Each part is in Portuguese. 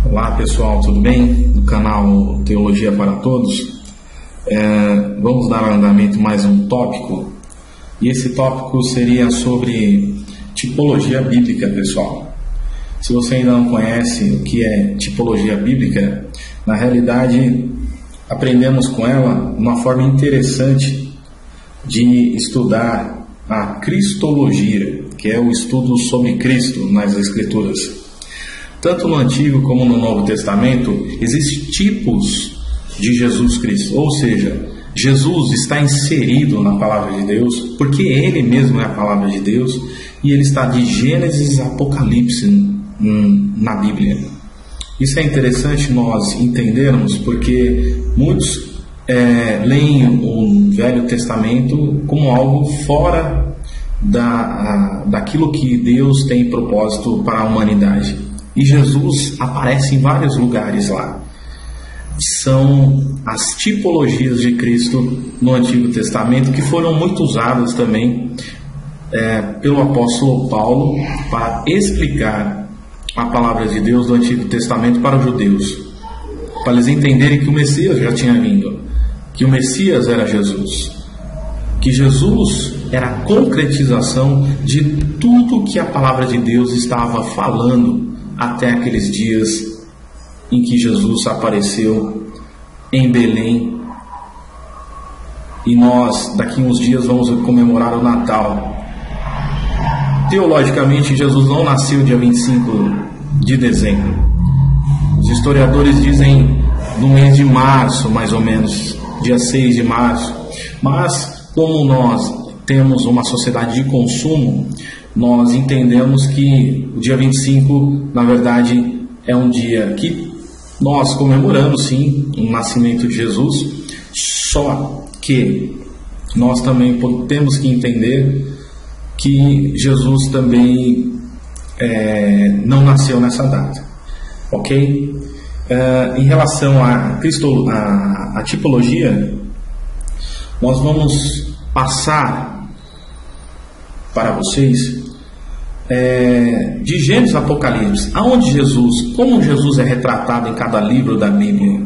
Olá pessoal, tudo bem? Do canal Teologia para Todos. Vamos dar andamento mais um tópico, e esse tópico seria sobre tipologia bíblica, pessoal. Se você ainda não conhece o que é tipologia bíblica, na realidade aprendemos com ela uma forma interessante de estudar a cristologia, que é o estudo sobre Cristo nas Escrituras. Tanto no Antigo como no Novo Testamento existem tipos de Jesus Cristo, ou seja, Jesus está inserido na Palavra de Deus, porque Ele mesmo é a Palavra de Deus, e Ele está de Gênesis a Apocalipse na Bíblia. Isso é interessante nós entendermos, porque muitos leem o Velho Testamento como algo fora daquilo que Deus tem propósito para a humanidade. E Jesus aparece em vários lugares lá. São as tipologias de Cristo no Antigo Testamento que foram muito usadas também pelo apóstolo Paulo para explicar a palavra de Deus do Antigo Testamento para os judeus, para eles entenderem que o Messias já tinha vindo, que o Messias era Jesus, que Jesus era a concretização de tudo que a palavra de Deus estava falando até aqueles dias em que Jesus apareceu em Belém. E nós, daqui a uns dias, vamos comemorar o Natal. Teologicamente, Jesus não nasceu dia 25 de dezembro. Os historiadores dizem no mês de março, mais ou menos, dia 6 de março. Mas, como nós temos uma sociedade de consumo, nós entendemos que o dia 25, na verdade, é um dia que nós comemoramos, sim, o nascimento de Jesus, só que nós também temos que entender que Jesus também não nasceu nessa data, ok? Em relação à tipologia, nós vamos passar para vocês de Gênesis a Apocalipse, como Jesus é retratado em cada livro da Bíblia.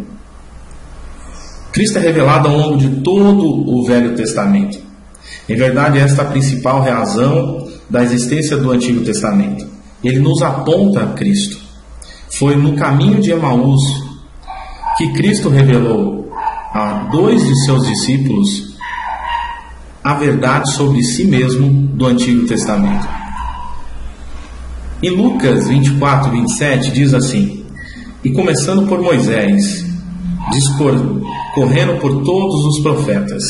Cristo é revelado ao longo de todo o Velho Testamento. Em verdade, esta é a principal razão da existência do Antigo Testamento. Ele nos aponta a Cristo. Foi no caminho de Emaús que Cristo revelou a 2 de seus discípulos a verdade sobre si mesmo do Antigo Testamento. Em Lucas 24, 27 diz assim: e começando por Moisés, discorrendo por todos os profetas,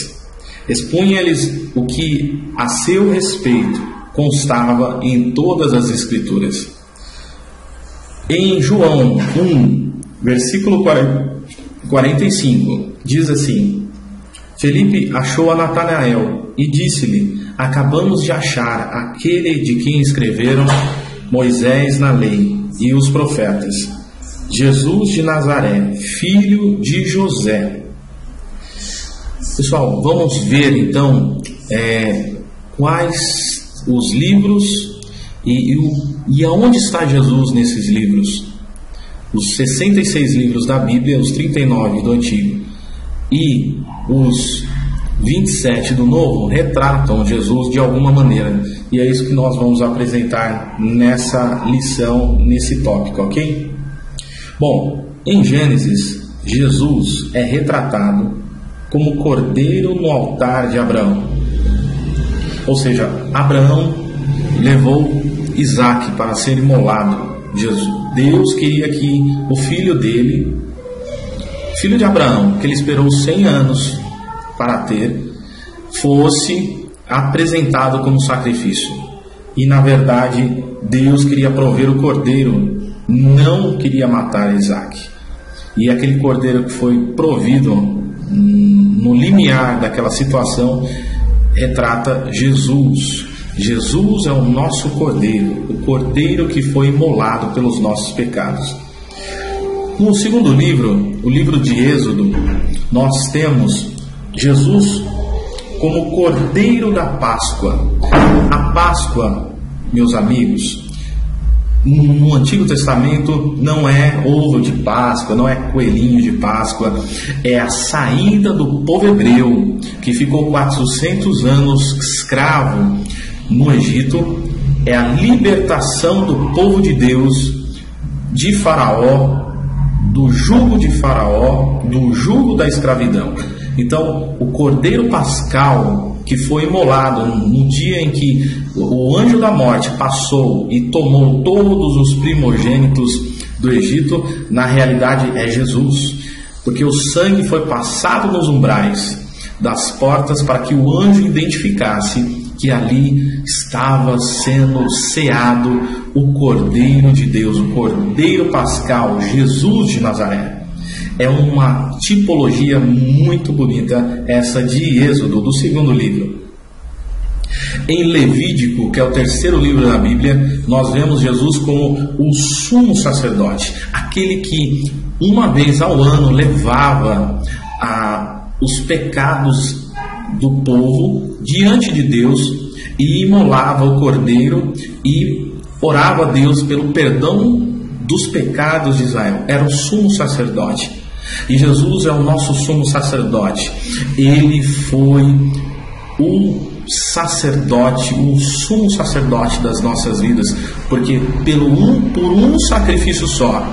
expunha-lhes o que a seu respeito constava em todas as Escrituras. Em João 1, versículo 45, diz assim: Felipe achou a Natanael e disse-lhe: acabamos de achar aquele de quem escreveram Moisés na lei e os profetas, Jesus de Nazaré, filho de José. Pessoal, vamos ver então quais os livros e aonde está Jesus nesses livros. Os 66 livros da Bíblia, os 39 do Antigo e os 27 do Novo retratam Jesus de alguma maneira, e é isso que nós vamos apresentar nessa lição, nesse tópico, ok? Bom, em Gênesis, Jesus é retratado como cordeiro no altar de Abraão, ou seja, Abraão levou Isaque para ser imolado. Deus queria que o filho dele, filho de Abraão, que ele esperou 100 anos para ter, fosse apresentado como sacrifício. E na verdade Deus queria prover o cordeiro, não queria matar Isaque. E aquele cordeiro que foi provido no limiar daquela situação retrata Jesus. Jesus é o nosso cordeiro, o cordeiro que foi imolado pelos nossos pecados. No segundo livro, o livro de Êxodo, nós temos Jesus como cordeiro da Páscoa. A Páscoa, meus amigos, no Antigo Testamento não é ovo de Páscoa, não é coelhinho de Páscoa, é a saída do povo hebreu, que ficou 400 anos escravo no Egito, é a libertação do povo de Deus de Faraó, do jugo de Faraó, do jugo da escravidão. Então, o Cordeiro Pascal, que foi imolado no dia em que o anjo da morte passou e tomou todos os primogênitos do Egito, na realidade é Jesus, porque o sangue foi passado nos umbrais das portas para que o anjo identificasse que ali estava sendo ceado o Cordeiro de Deus, o Cordeiro Pascal, Jesus de Nazaré. É uma tipologia muito bonita essa de Êxodo, do segundo livro. Em Levítico, que é o terceiro livro da Bíblia, nós vemos Jesus como o sumo sacerdote, aquele que uma vez ao ano levava os pecados do povo diante de Deus e imolava o cordeiro e orava a Deus pelo perdão dos pecados de Israel. Era o sumo sacerdote. E Jesus é o nosso sumo sacerdote. Ele foi o sacerdote, o sumo sacerdote das nossas vidas, porque por um sacrifício só,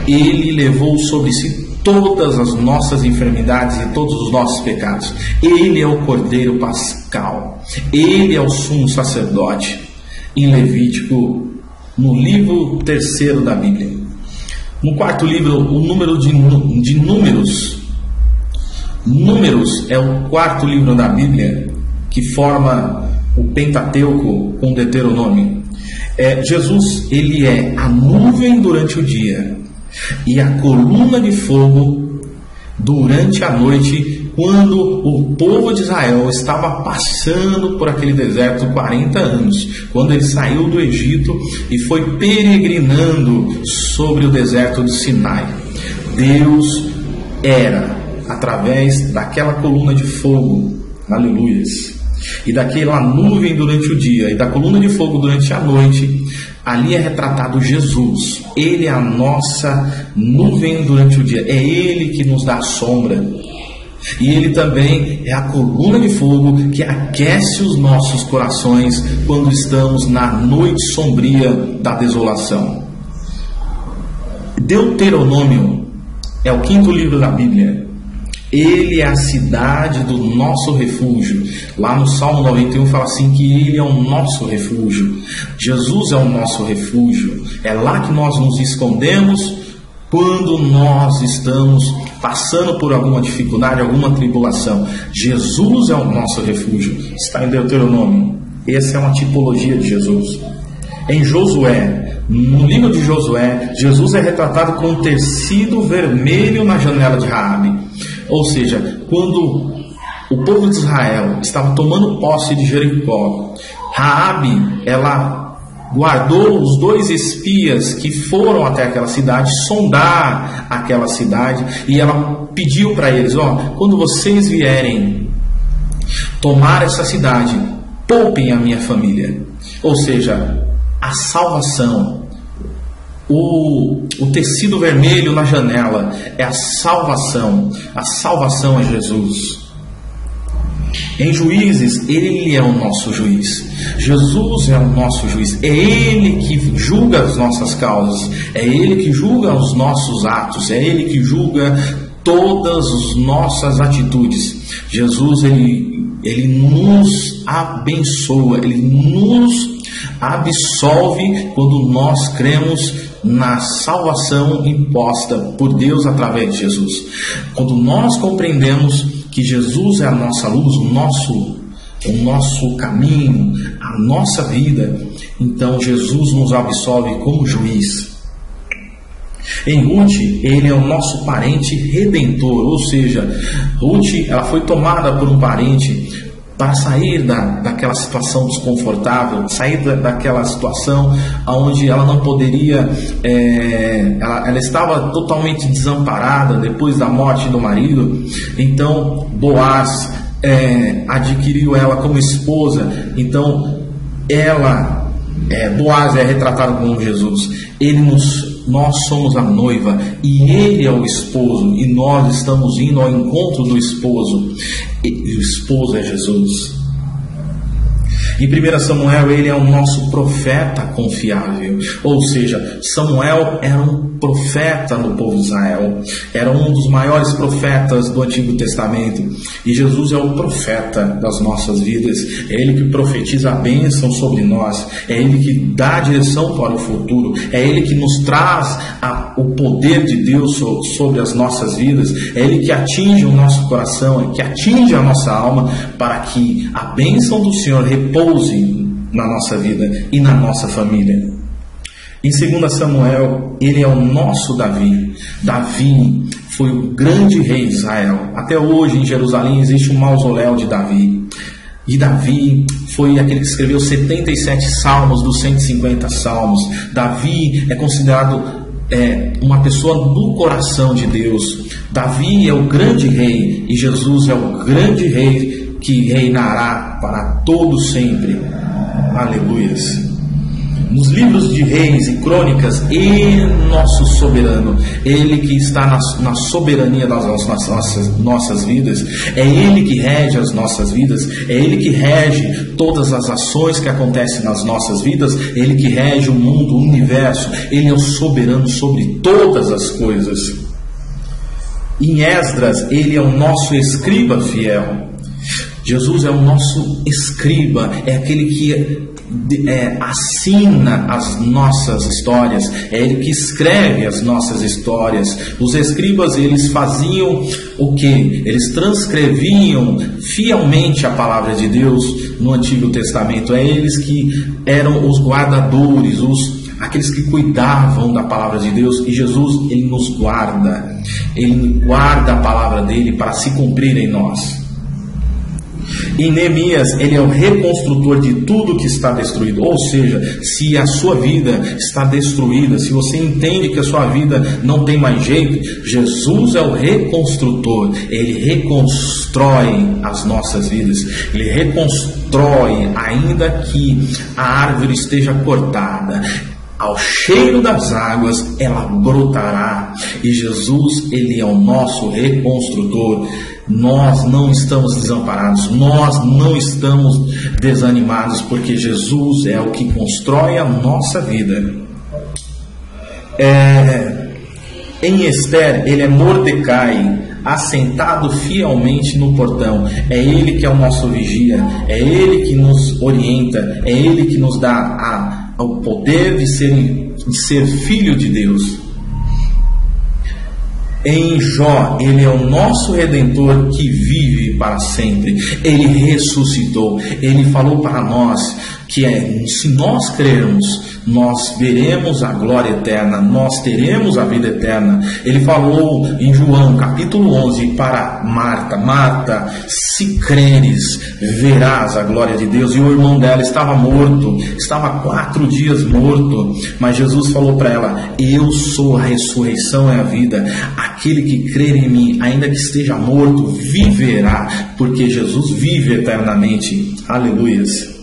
ele levou sobre si todas as nossas enfermidades e todos os nossos pecados. Ele é o Cordeiro Pascal, ele é o sumo sacerdote. Em Levítico, no livro terceiro da Bíblia. No quarto livro, o número de Números. Números é o quarto livro da Bíblia que forma o Pentateuco com Deuteronômio. Jesus, ele é a nuvem durante o dia e a coluna de fogo durante a noite, quando o povo de Israel estava passando por aquele deserto 40 anos, quando ele saiu do Egito e foi peregrinando sobre o deserto de Sinai. Deus era, através daquela coluna de fogo, aleluias, e daquela nuvem durante o dia e da coluna de fogo durante a noite, ali é retratado Jesus. Ele é a nossa nuvem durante o dia, é Ele que nos dá a sombra, e Ele também é a coluna de fogo que aquece os nossos corações quando estamos na noite sombria da desolação. Deuteronômio é o quinto livro da Bíblia. Ele é a cidade do nosso refúgio. Lá no Salmo 91 fala assim que Ele é o nosso refúgio. Jesus é o nosso refúgio. É lá que nós nos escondemos quando nós estamos passando por alguma dificuldade, alguma tribulação. Jesus é o nosso refúgio. Está em Deuteronômio. Essa é uma tipologia de Jesus. Em Josué, no livro de Josué, Jesus é retratado com um tecido vermelho na janela de Raabe. Ou seja, quando o povo de Israel estava tomando posse de Jericó, Raabe, ela guardou os 2 espias que foram até aquela cidade, sondar aquela cidade, e ela pediu para eles: quando vocês vierem tomar essa cidade, poupem a minha família. Ou seja, a salvação, o tecido vermelho na janela é a salvação é Jesus. Em Juízes, Ele é o nosso juiz. Jesus é o nosso juiz. É Ele que julga as nossas causas. É Ele que julga os nossos atos. É Ele que julga todas as nossas atitudes. Jesus, Ele nos abençoa. Ele nos absolve quando nós cremos na salvação imposta por Deus através de Jesus. Quando nós compreendemos que Jesus é a nossa luz, o nosso caminho, a nossa vida, então Jesus nos absolve como juiz. Em Ruth, ele é o nosso parente redentor, ou seja, Ruth, ela foi tomada por um parente para sair daquela situação desconfortável, sair daquela situação onde ela não poderia, ela estava totalmente desamparada depois da morte do marido. Então Boaz adquiriu ela como esposa. Então ela Boaz é retratado como Jesus. Nós somos a noiva e ele é o esposo, e nós estamos indo ao encontro do esposo, e o esposo é Jesus. Em 1 Samuel, ele é o nosso profeta confiável. Ou seja, Samuel era um profeta no povo de Israel. Era um dos maiores profetas do Antigo Testamento. E Jesus é o profeta das nossas vidas. É ele que profetiza a bênção sobre nós. É ele que dá a direção para o futuro. É ele que nos traz o poder de Deus sobre as nossas vidas. É ele que atinge o nosso coração, que atinge a nossa alma, para que a bênção do Senhor repouse na nossa vida e na nossa família. Em 2 Samuel, ele é o nosso Davi. Davi foi o grande rei de Israel. Até hoje em Jerusalém existe um mausoléu de Davi. E Davi foi aquele que escreveu 77 salmos dos 150 salmos. Davi é considerado uma pessoa do coração de Deus. Davi é o grande rei, e Jesus é o grande rei que reinará para todo sempre. Aleluias. Nos livros de Reis e Crônicas, nosso soberano, ele que está na soberania das nossas vidas, é ele que rege as nossas vidas, é ele que rege todas as ações que acontecem nas nossas vidas, é ele que rege o mundo, o universo. Ele é o soberano sobre todas as coisas. Em Esdras, ele é o nosso escriba fiel. Jesus é o nosso escriba, é aquele que assina as nossas histórias, é ele que escreve as nossas histórias. Os escribas, eles faziam o quê? Eles transcreviam fielmente a palavra de Deus no Antigo Testamento. É eles que eram os guardadores, aqueles que cuidavam da palavra de Deus. E Jesus, ele nos guarda, ele guarda a palavra dele para se cumprir em nós. Em Neemias, ele é o reconstrutor de tudo que está destruído. Ou seja, se a sua vida está destruída, se você entende que a sua vida não tem mais jeito, Jesus é o reconstrutor. Ele reconstrói as nossas vidas. Ele reconstrói, ainda que a árvore esteja cortada. Ao cheiro das águas ela brotará. E Jesus, ele é o nosso reconstrutor. Nós não estamos desamparados, nós não estamos desanimados, porque Jesus é o que constrói a nossa vida. Em Esther, ele é Mordecai, assentado fielmente no portão. É ele que é o nosso vigia, é ele que nos orienta, é ele que nos dá o poder de ser filho de Deus. Em Jó, ele é o nosso Redentor que vive para sempre. Ele ressuscitou. Ele falou para nós que se nós crermos, nós veremos a glória eterna, nós teremos a vida eterna. Ele falou em João capítulo 11 para Marta: Marta, se creres, verás a glória de Deus. E o irmão dela estava morto, estava 4 dias morto, mas Jesus falou para ela: eu sou a ressurreição e a vida. Aquele que crer em mim, ainda que esteja morto, viverá, porque Jesus vive eternamente. Aleluias.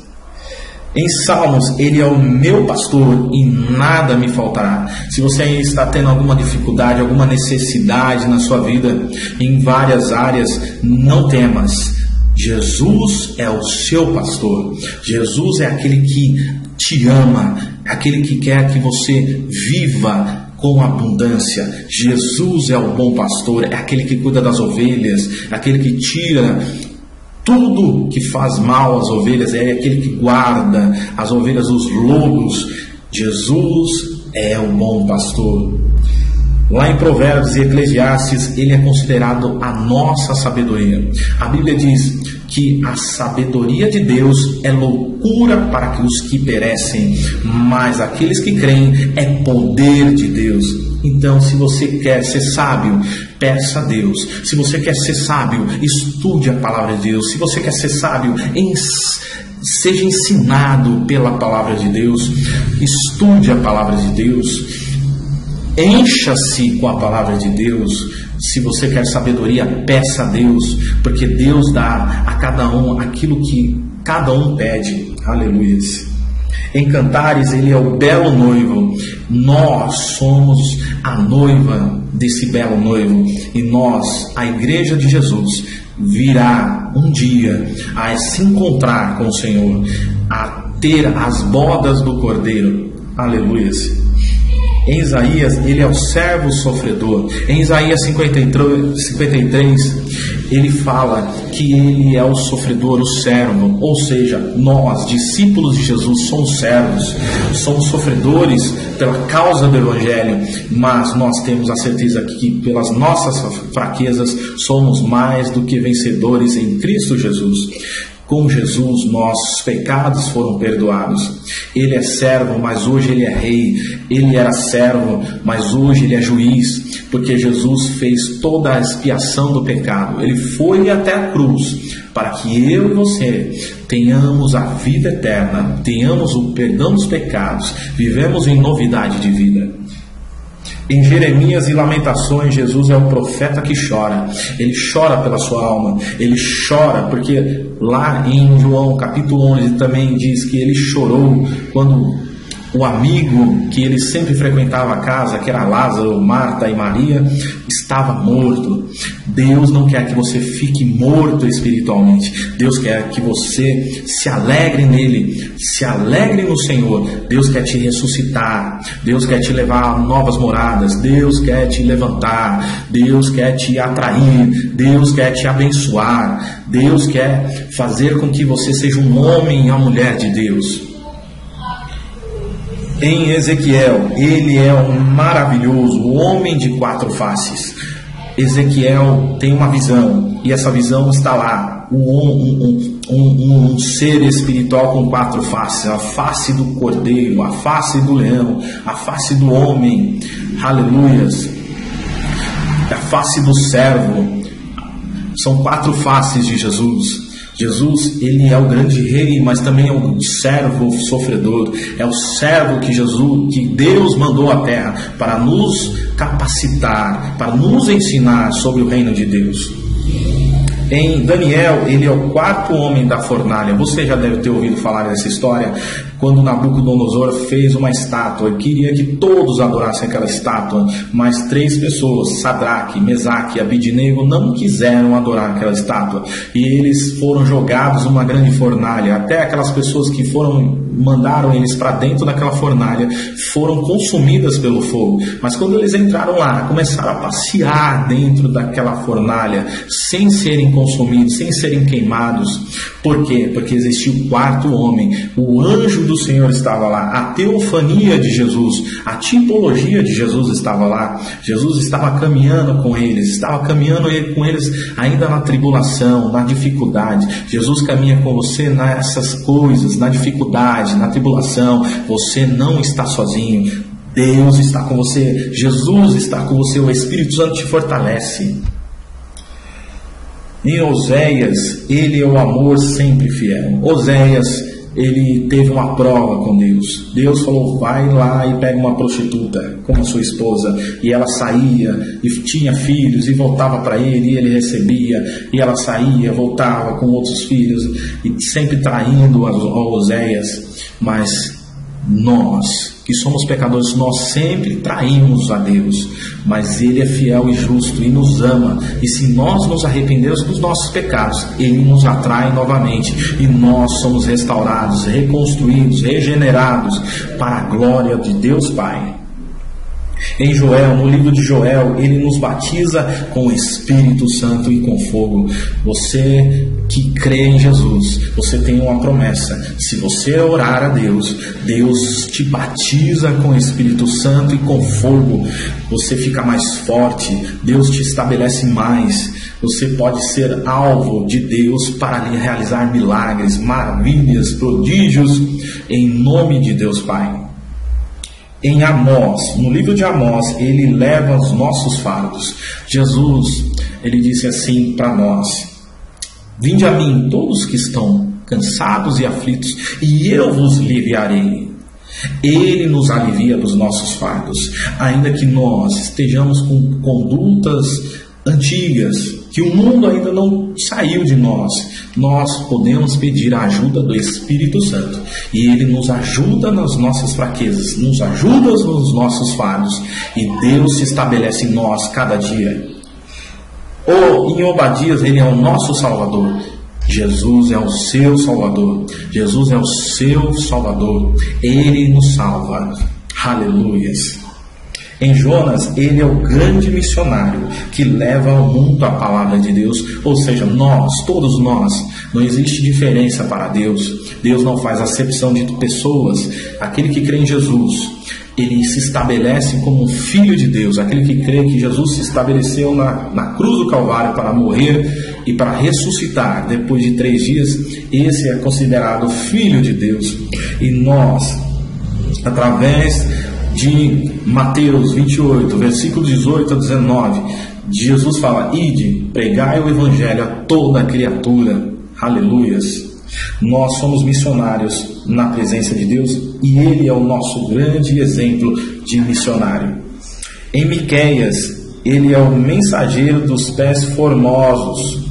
Em Salmos, ele é o meu pastor e nada me faltará. Se você está tendo alguma dificuldade, alguma necessidade na sua vida, em várias áreas, não temas. Jesus é o seu pastor. Jesus é aquele que te ama, aquele que quer que você viva com abundância. Jesus é o bom pastor, é aquele que cuida das ovelhas, é aquele que tira tudo que faz mal às ovelhas, é aquele que guarda as ovelhas dos lobos. Jesus é o bom pastor. Lá em Provérbios e Eclesiastes, ele é considerado a nossa sabedoria. A Bíblia diz que a sabedoria de Deus é loucura para que os que perecem, mas aqueles que creem é poder de Deus. Então, se você quer ser sábio, peça a Deus. Se você quer ser sábio, estude a palavra de Deus. Se você quer ser sábio, seja ensinado pela palavra de Deus. Estude a palavra de Deus. Encha-se com a palavra de Deus. Se você quer sabedoria, peça a Deus, porque Deus dá a cada um aquilo que cada um pede. Aleluia. Em Cantares, ele é o belo noivo. Nós somos a noiva desse belo noivo. E nós, a igreja de Jesus, virá um dia a se encontrar com o Senhor, a ter as bodas do Cordeiro. Aleluia. Em Isaías, ele é o servo sofredor. Em Isaías 53, ele fala que ele é o sofredor, o servo. Ou seja, nós, discípulos de Jesus, somos servos, somos sofredores pela causa do Evangelho, mas nós temos a certeza que pelas nossas fraquezas somos mais do que vencedores em Cristo Jesus. Com Jesus, nossos pecados foram perdoados. Ele é servo, mas hoje ele é rei. Ele era servo, mas hoje ele é juiz, porque Jesus fez toda a expiação do pecado. Ele foi até a cruz para que eu e você tenhamos a vida eterna, tenhamos o perdão dos pecados, vivemos em novidade de vida. Em Jeremias e Lamentações, Jesus é o profeta que chora. Ele chora pela sua alma. Ele chora porque lá em João capítulo 11 também diz que ele chorou quando o amigo que ele sempre frequentava a casa, que era Lázaro, Marta e Maria, estava morto. Deus não quer que você fique morto espiritualmente. Deus quer que você se alegre nele, se alegre no Senhor. Deus quer te ressuscitar. Deus quer te levar a novas moradas. Deus quer te levantar. Deus quer te atrair. Deus quer te abençoar. Deus quer fazer com que você seja um homem e uma mulher de Deus. Em Ezequiel, ele é um maravilhoso homem de 4 faces. Ezequiel tem uma visão, e essa visão está lá, um ser espiritual com 4 faces: a face do cordeiro, a face do leão, a face do homem, aleluias, a face do servo. São 4 faces de Jesus. Jesus, ele é o grande rei, mas também é o servo sofredor. É o servo que Deus mandou à terra para nos capacitar, para nos ensinar sobre o reino de Deus. Em Daniel, ele é o 4º homem da fornalha. Você já deve ter ouvido falar dessa história. Quando Nabucodonosor fez uma estátua, ele queria que todos adorassem aquela estátua, mas 3 pessoas, Sadraque, Mesaque e Abidnego, não quiseram adorar aquela estátua, e eles foram jogados numa grande fornalha. Até aquelas pessoas que mandaram eles para dentro daquela fornalha foram consumidas pelo fogo. Mas quando eles entraram lá, começaram a passear dentro daquela fornalha, sem serem consumidos, sem serem queimados. Por quê? Porque existia o 4º homem, o anjo do Senhor estava lá, a teofania de Jesus, a tipologia de Jesus estava lá. Jesus estava caminhando com eles, estava caminhando com eles ainda na tribulação, na dificuldade. Jesus caminha com você nessas coisas, na dificuldade, na tribulação. Você não está sozinho. Deus está com você, Jesus está com você, o Espírito Santo te fortalece. Em Oséias, ele é o amor sempre fiel. Oséias, ele teve uma prova com Deus. Deus falou: vai lá e pega uma prostituta como a sua esposa. E ela saía e tinha filhos e voltava para ele, e ele recebia. E ela saía, voltava com outros filhos, e sempre traindo a Oséias. Mas nós, que somos pecadores, nós sempre traímos a Deus, mas Ele é fiel e justo e nos ama, e se nós nos arrependermos dos nossos pecados, Ele nos atrai novamente, e nós somos restaurados, reconstruídos, regenerados para a glória de Deus Pai. Em Joel, no livro de Joel, ele nos batiza com o Espírito Santo e com fogo. Você que crê em Jesus, você tem uma promessa: se você orar a Deus, Deus te batiza com o Espírito Santo e com fogo. Você fica mais forte, Deus te estabelece mais. Você pode ser alvo de Deus para lhe realizar milagres, maravilhas, prodígios, em nome de Deus Pai. Em Amós, no livro de Amós, ele leva os nossos fardos. Jesus, ele disse assim para nós: vinde a mim todos que estão cansados e aflitos, e eu vos aliviarei. Ele nos alivia dos nossos fardos, ainda que nós estejamos com condutas antigas, que o mundo ainda não saiu de nós, nós podemos pedir a ajuda do Espírito Santo, e Ele nos ajuda nas nossas fraquezas, nos ajuda nos nossos fardos, e Deus se estabelece em nós cada dia. Em Obadias, Ele é o nosso Salvador. Jesus é o seu Salvador. Jesus é o seu Salvador. Ele nos salva. Aleluias. Em Jonas, ele é o grande missionário que leva ao mundo a palavra de Deus. Ou seja, nós, todos nós, não existe diferença para Deus. Deus não faz acepção de pessoas. Aquele que crê em Jesus, ele se estabelece como um filho de Deus. Aquele que crê que Jesus se estabeleceu na cruz do Calvário para morrer e para ressuscitar depois de 3 dias, esse é considerado filho de Deus. E nós, através de Mateus 28, versículo 18 a 19, Jesus fala: ide, pregai o evangelho a toda criatura. Aleluias. Nós somos missionários na presença de Deus, e Ele é o nosso grande exemplo de missionário. Em Miqueias, ele é o mensageiro dos pés formosos.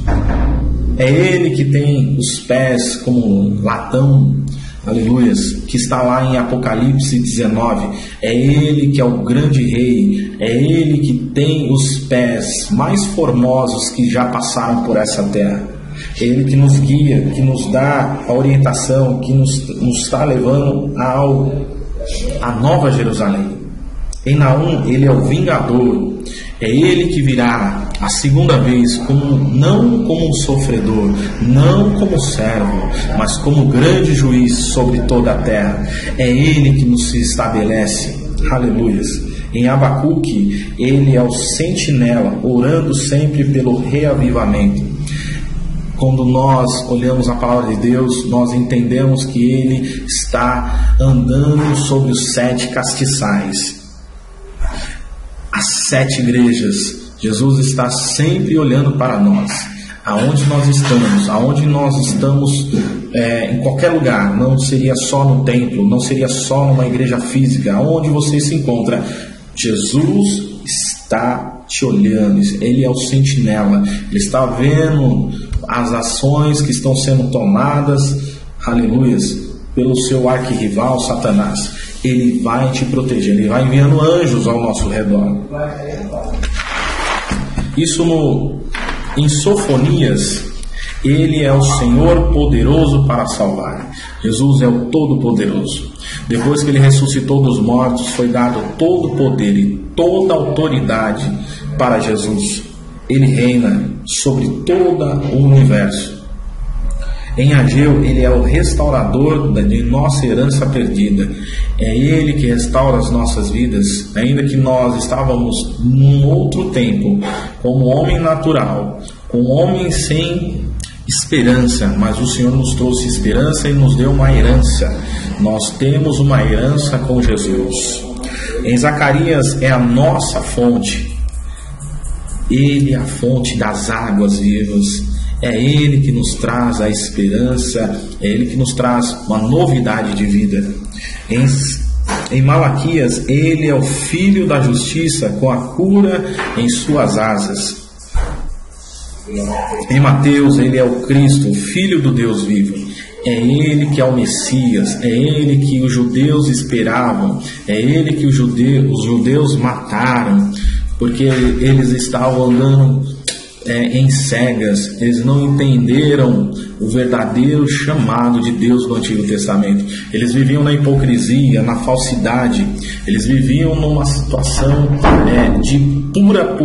É ele que tem os pés como um latão, aleluias, que está lá em Apocalipse 19. É ele que é o grande rei, é ele que tem os pés mais formosos que já passaram por essa terra. É Ele que nos guia, que nos dá a orientação, que nos está levando à Nova Jerusalém. Em Naum, ele é o vingador. É ele que virá a segunda vez, não como um sofredor, não como servo, mas como grande juiz sobre toda a terra. É ele que nos estabelece. Aleluias. Em Abacuque, ele é o sentinela, orando sempre pelo reavivamento. Quando nós olhamos a palavra de Deus, nós entendemos que Ele está andando sobre os 7 castiçais, as 7 igrejas. Jesus está sempre olhando para nós, aonde nós estamos, em qualquer lugar. Não seria só no templo, não seria só numa igreja física, aonde você se encontra. Jesus está te olhando, Ele é o sentinela, Ele está vendo as ações que estão sendo tomadas, aleluias, pelo seu arquirrival Satanás. Ele vai te proteger, Ele vai enviando anjos ao nosso redor. Isso em Sofonias, Ele é o Senhor poderoso para salvar. Jesus é o Todo-Poderoso. Depois que Ele ressuscitou dos mortos, foi dado todo o poder e toda a autoridade para Jesus. Ele reina sobre todo o universo. Em Ageu, Ele é o restaurador de nossa herança perdida. É Ele que restaura as nossas vidas, ainda que nós estávamos num outro tempo, como homem natural, como homem sem esperança, mas o Senhor nos trouxe esperança e nos deu uma herança. Nós temos uma herança com Jesus. Em Zacarias, é a nossa fonte. Ele é a fonte das águas vivas. É Ele que nos traz a esperança. É Ele que nos traz uma novidade de vida. Em Malaquias, Ele é o Filho da justiça, com a cura em suas asas. Em Mateus, Ele é o Cristo, o Filho do Deus vivo. É Ele que é o Messias. É Ele que os judeus esperavam. É Ele que os judeus mataram, porque eles estavam andando em cegas. Eles não entenderam o verdadeiro chamado de Deus no Antigo Testamento. Eles viviam na hipocrisia, na falsidade. Eles viviam numa situação de pura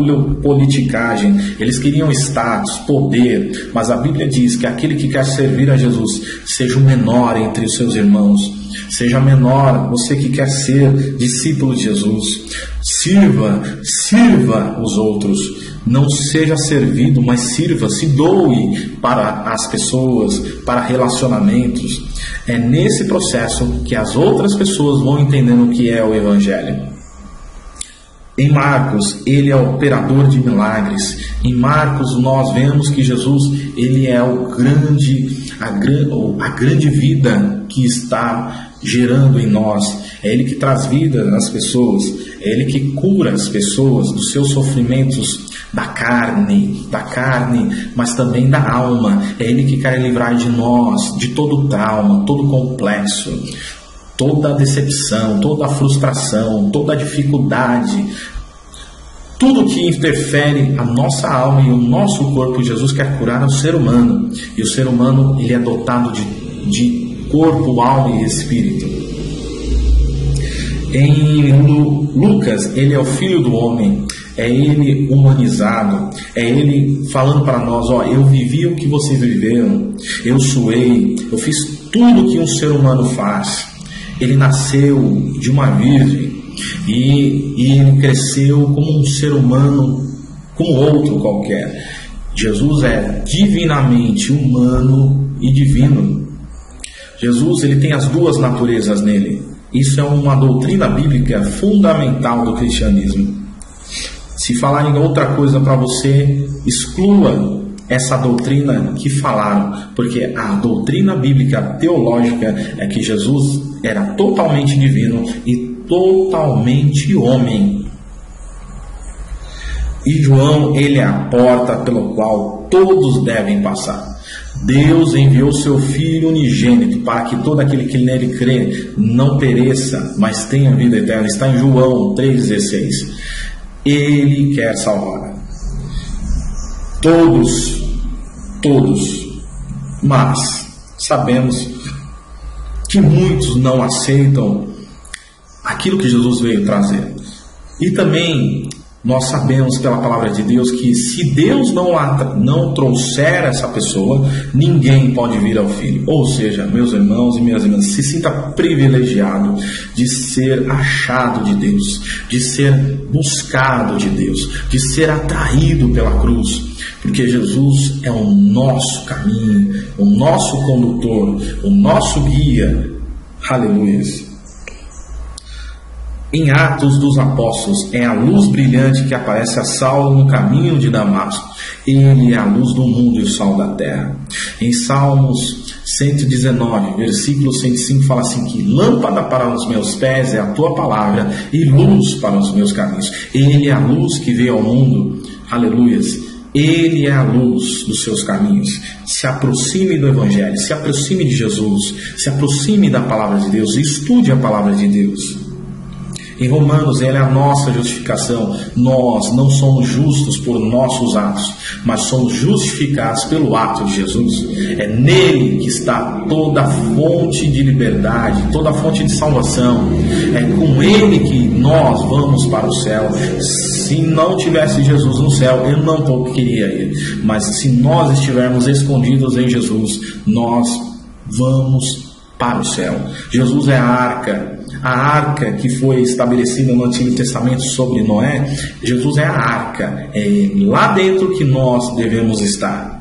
politicagem. Eles queriam status, poder, mas a Bíblia diz que aquele que quer servir a Jesus seja o menor entre os seus irmãos. Seja menor, você que quer ser discípulo de Jesus. Sirva os outros. Não seja servido, mas sirva, se doe para as pessoas, para relacionamentos. É nesse processo que as outras pessoas vão entendendo o que é o Evangelho. Em Marcos, Ele é o operador de milagres. Em Marcos, nós vemos que Jesus, Ele é a grande vida que está gerando em nós, é Ele que traz vida nas pessoas, é Ele que cura as pessoas dos seus sofrimentos da carne, mas também da alma. É Ele que quer livrar de nós, de todo trauma, todo complexo, toda decepção, toda frustração, toda dificuldade, tudo que interfere a nossa alma e o nosso corpo. Jesus quer curar o ser humano, e o ser humano ele é dotado de corpo, alma e espírito. Em Lucas, ele é o Filho do Homem, é Ele humanizado, é Ele falando para nós, eu vivi o que vocês viveram, eu suei, eu fiz tudo que um ser humano faz. Ele nasceu de uma virgem e ele cresceu como um ser humano, como outro qualquer. Jesus é divinamente humano e divino. Jesus ele tem as duas naturezas nele. Isso é uma doutrina bíblica fundamental do cristianismo. Se falarem outra coisa para você, exclua essa doutrina que falaram, porque a doutrina bíblica teológica é que Jesus era totalmente divino e totalmente homem. E João, ele é a porta pela qual todos devem passar. Deus enviou seu Filho unigênito para que todo aquele que nele crê não pereça, mas tenha vida eterna. Está em João 3,16. Ele quer salvar todos, mas sabemos que muitos não aceitam aquilo que Jesus veio trazer. E também nós sabemos pela palavra de Deus que se Deus não trouxer essa pessoa, ninguém pode vir ao Filho. Ou seja, meus irmãos e minhas irmãs, se sinta privilegiado de ser achado de Deus, de ser buscado de Deus, de ser atraído pela cruz, porque Jesus é o nosso caminho, o nosso condutor, o nosso guia. Aleluia. Em Atos dos Apóstolos, é a luz brilhante que aparece a Saulo no caminho de Damasco. Ele é a luz do mundo e o sal da terra. Em Salmos 119, versículo 105, fala assim que lâmpada para os meus pés é a tua palavra e luz para os meus caminhos. Ele é a luz que veio ao mundo. Aleluias. Ele é a luz dos seus caminhos. Se aproxime do Evangelho, se aproxime de Jesus, se aproxime da palavra de Deus, estude a palavra de Deus. Em Romanos, ele é a nossa justificação. Nós não somos justos por nossos atos, mas somos justificados pelo ato de Jesus. É nele que está toda a fonte de liberdade, toda a fonte de salvação. É com ele que nós vamos para o céu. Se não tivesse Jesus no céu, eu não queria ir. Mas se nós estivermos escondidos em Jesus, nós vamos para o céu. Jesus é a arca que foi estabelecida no Antigo Testamento sobre Noé. Jesus é a arca, é lá dentro que nós devemos estar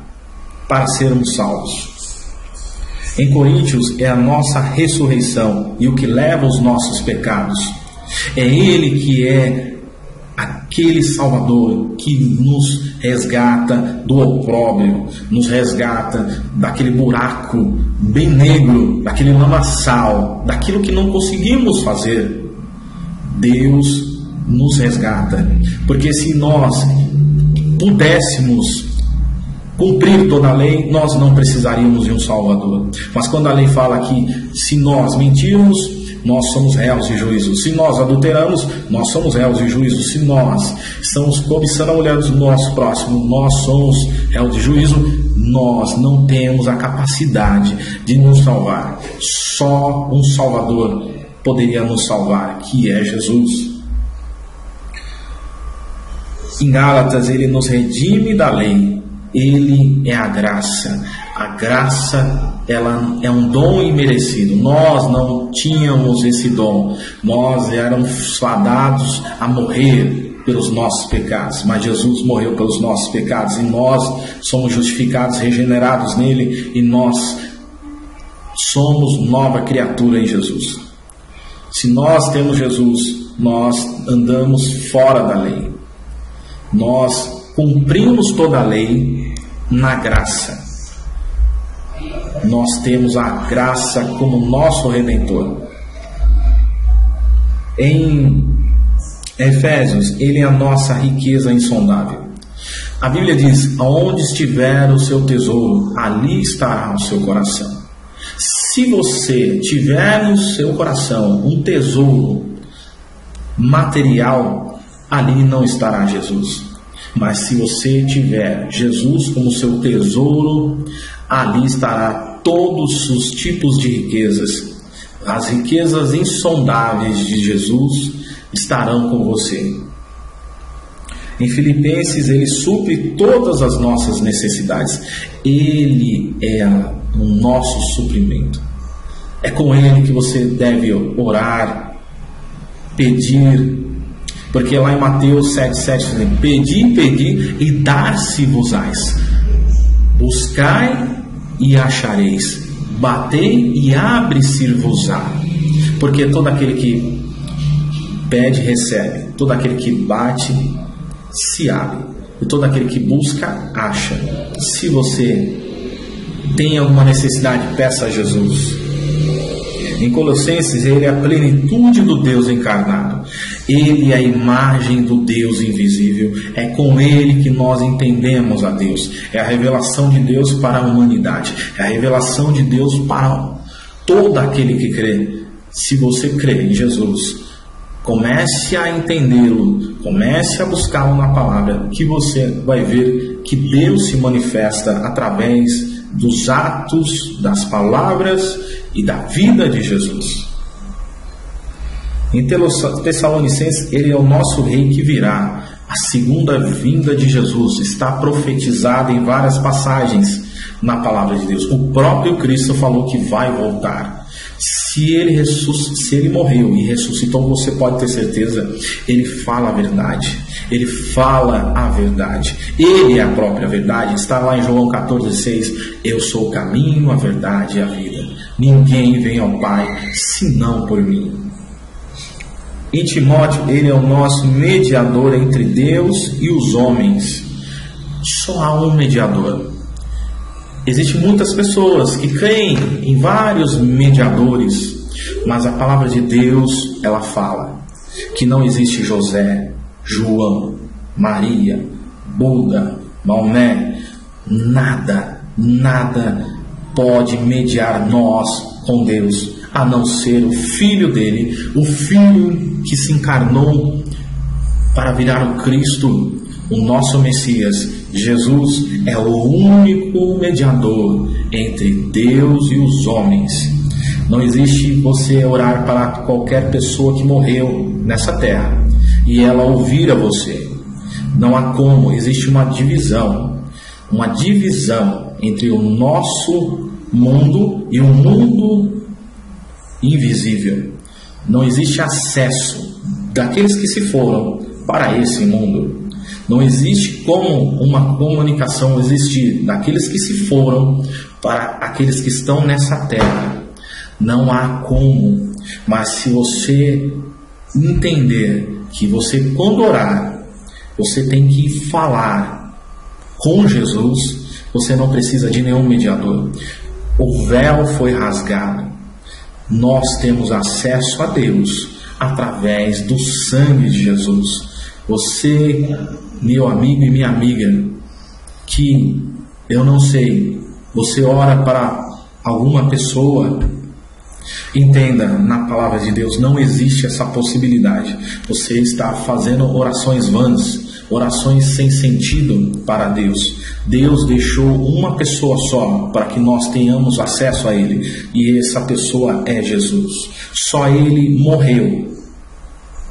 para sermos salvos. Em Coríntios é a nossa ressurreição e o que leva os nossos pecados. É Ele que é aquele Salvador que nos resgata do opróbrio, nos resgata daquele buraco bem negro, daquele lamaçal, daquilo que não conseguimos fazer. Deus nos resgata, porque se nós pudéssemos cumprir toda a lei, nós não precisaríamos de um Salvador. Mas quando a lei fala que se nós mentirmos, nós somos réus de juízo. Se nós adulteramos, nós somos réus de juízo. Se nós estamos cobiçando a mulher do nosso próximo, nós somos réus de juízo. Nós não temos a capacidade de nos salvar. Só um Salvador poderia nos salvar, que é Jesus. Em Gálatas, ele nos redime da lei. Ele é a graça. A graça, ela é um dom imerecido. Nós não tínhamos esse dom. Nós éramos fadados a morrer pelos nossos pecados. Mas Jesus morreu pelos nossos pecados. E nós somos justificados, regenerados nele. E nós somos nova criatura em Jesus. Se nós temos Jesus, nós andamos fora da lei. Nós cumprimos toda a lei na graça. Nós temos a graça como nosso Redentor. Em Efésios, ele é a nossa riqueza insondável. A Bíblia diz: aonde estiver o seu tesouro, ali estará o seu coração. Se você tiver no seu coração um tesouro material, ali não estará Jesus. Mas se você tiver Jesus como seu tesouro, ali estará todos os tipos de riquezas. As riquezas insondáveis de Jesus estarão com você. Em Filipenses, ele supre todas as nossas necessidades. Ele é o nosso suprimento. É com ele que você deve orar, pedir, porque lá em Mateus 7,7 diz: pedi e dar-se-vos-ás. Buscai e achareis. Batei e abre-se-vos-á. Porque todo aquele que pede, recebe. Todo aquele que bate, se abre. E todo aquele que busca, acha. Se você tem alguma necessidade, peça a Jesus. Em Colossenses, ele é a plenitude do Deus encarnado. Ele é a imagem do Deus invisível. É com ele que nós entendemos a Deus. É a revelação de Deus para a humanidade. É a revelação de Deus para todo aquele que crê. Se você crê em Jesus, comece a entendê-lo, comece a buscá-lo na palavra, que você vai ver que Deus se manifesta através dos atos, das palavras e da vida de Jesus. Em Tessalonicenses, ele é o nosso rei que virá. A segunda vinda de Jesus está profetizada em várias passagens na palavra de Deus. O próprio Cristo falou que vai voltar. Se ele morreu e ressuscitou, você pode ter certeza, ele fala a verdade. Ele fala a verdade. Ele é a própria verdade. Está lá em João 14,6. Eu sou o caminho, a verdade e a vida. Ninguém vem ao Pai senão por mim. Em Timóteo, ele é o nosso mediador entre Deus e os homens. Só há um mediador. Existem muitas pessoas que creem em vários mediadores, mas a palavra de Deus, ela fala que não existe José, João, Maria, Buda, Maomé. Nada pode mediar nós com Deus, a não ser o Filho dele, o Filho que se encarnou para virar o Cristo, o nosso Messias. Jesus é o único mediador entre Deus e os homens. Não existe você orar para qualquer pessoa que morreu nessa terra e ela ouvir a você. Não há como. Existe uma divisão entre o nosso mundo e o mundo invisível. Não existe acesso daqueles que se foram para esse mundo. Não existe como uma comunicação existir daqueles que se foram para aqueles que estão nessa terra. Não há como. Mas se você entender que você, quando orar, você tem que falar com Jesus, você não precisa de nenhum mediador. O véu foi rasgado. Nós temos acesso a Deus através do sangue de Jesus. Você, meu amigo e minha amiga, que eu não sei, você ora para alguma pessoa, entenda, na palavra de Deus não existe essa possibilidade. Você está fazendo orações vãs, orações sem sentido para Deus. Deus deixou uma pessoa só para que nós tenhamos acesso a Ele, e essa pessoa é Jesus. Só Ele morreu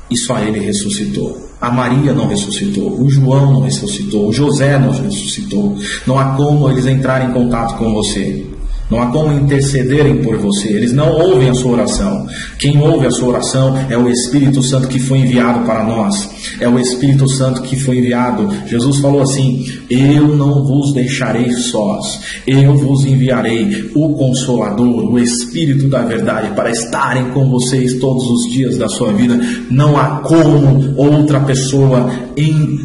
e só Ele ressuscitou. A Maria não ressuscitou, o João não ressuscitou, o José não ressuscitou. Não há como eles entrarem em contato com você. Não há como intercederem por você. Eles não ouvem a sua oração. Quem ouve a sua oração é o Espírito Santo que foi enviado para nós. É o Espírito Santo que foi enviado. Jesus falou assim: eu não vos deixarei sós. Eu vos enviarei o Consolador, o Espírito da verdade, para estarem com vocês todos os dias da sua vida. Não há como outra pessoa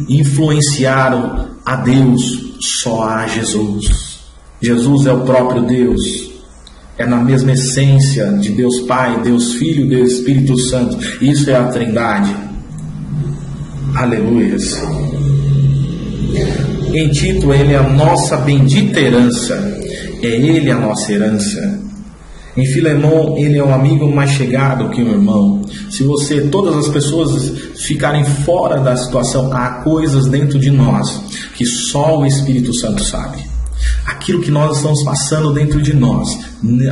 influenciar a Deus. Só há Jesus. Jesus é o próprio Deus. é na mesma essência de Deus Pai, Deus Filho e Deus Espírito Santo. Isso é a Trindade. Aleluias. Em Tito, ele é a nossa bendita herança. É ele a nossa herança. Em Filemão, ele é um amigo mais chegado que um irmão. Se todas as pessoas ficarem fora da situação, há coisas dentro de nós que só o Espírito Santo sabe. Aquilo que nós estamos passando dentro de nós,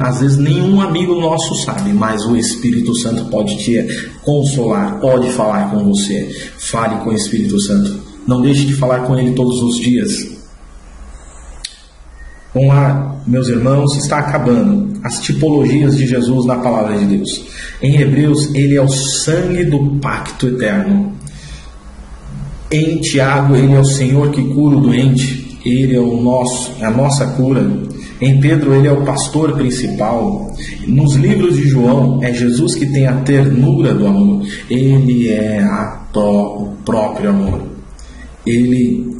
às vezes nenhum amigo nosso sabe, mas o Espírito Santo pode te consolar, pode falar com você. Fale com o Espírito Santo. Não deixe de falar com ele todos os dias. Vamos lá, meus irmãos, está acabando as tipologias de Jesus na palavra de Deus. Em Hebreus, ele é o sangue do pacto eterno. Em Tiago, ele é o Senhor que cura o doente. Ele é a nossa cura. Em Pedro, ele é o pastor principal. Nos livros de João, é Jesus que tem a ternura do amor. Ele é o próprio amor. Ele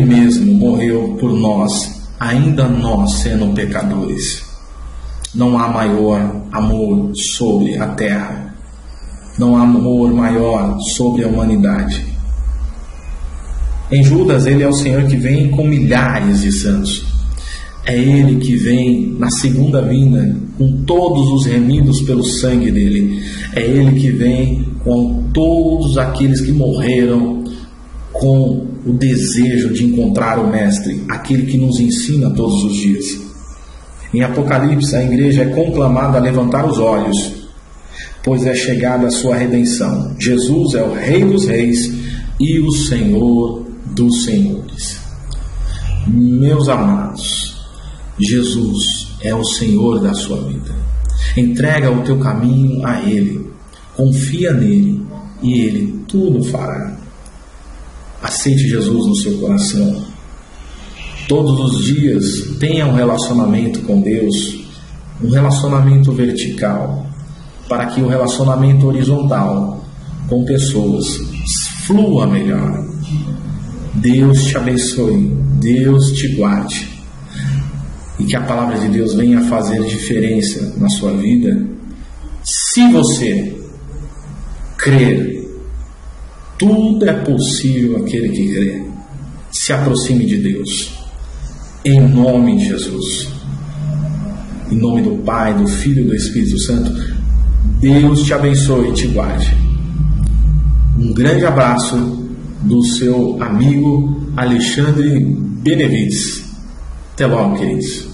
mesmo morreu por nós, ainda nós sendo pecadores. Não há maior amor sobre a terra. Não há amor maior sobre a humanidade. Em Judas, ele é o Senhor que vem com milhares de santos. É ele que vem na segunda vinda com todos os remidos pelo sangue dele. É ele que vem com todos aqueles que morreram com o desejo de encontrar o Mestre, aquele que nos ensina todos os dias. Em Apocalipse, a igreja é conclamada a levantar os olhos, pois é chegada a sua redenção. Jesus é o Rei dos Reis e o Senhor dos Senhores. Meus amados, Jesus é o Senhor da sua vida. Entrega o teu caminho a Ele, confia nele e Ele tudo fará. Aceite Jesus no seu coração. Todos os dias tenha um relacionamento com Deus, um relacionamento vertical, para que o relacionamento horizontal com pessoas flua melhor. Deus te abençoe, Deus te guarde, e que a palavra de Deus venha fazer diferença na sua vida. Se você crer, tudo é possível àquele que crê. Se aproxime de Deus, em nome de Jesus, em nome do Pai, do Filho e do Espírito Santo. Deus te abençoe e te guarde. Um grande abraço do seu amigo Alexandre Benevides. Até logo, queridos.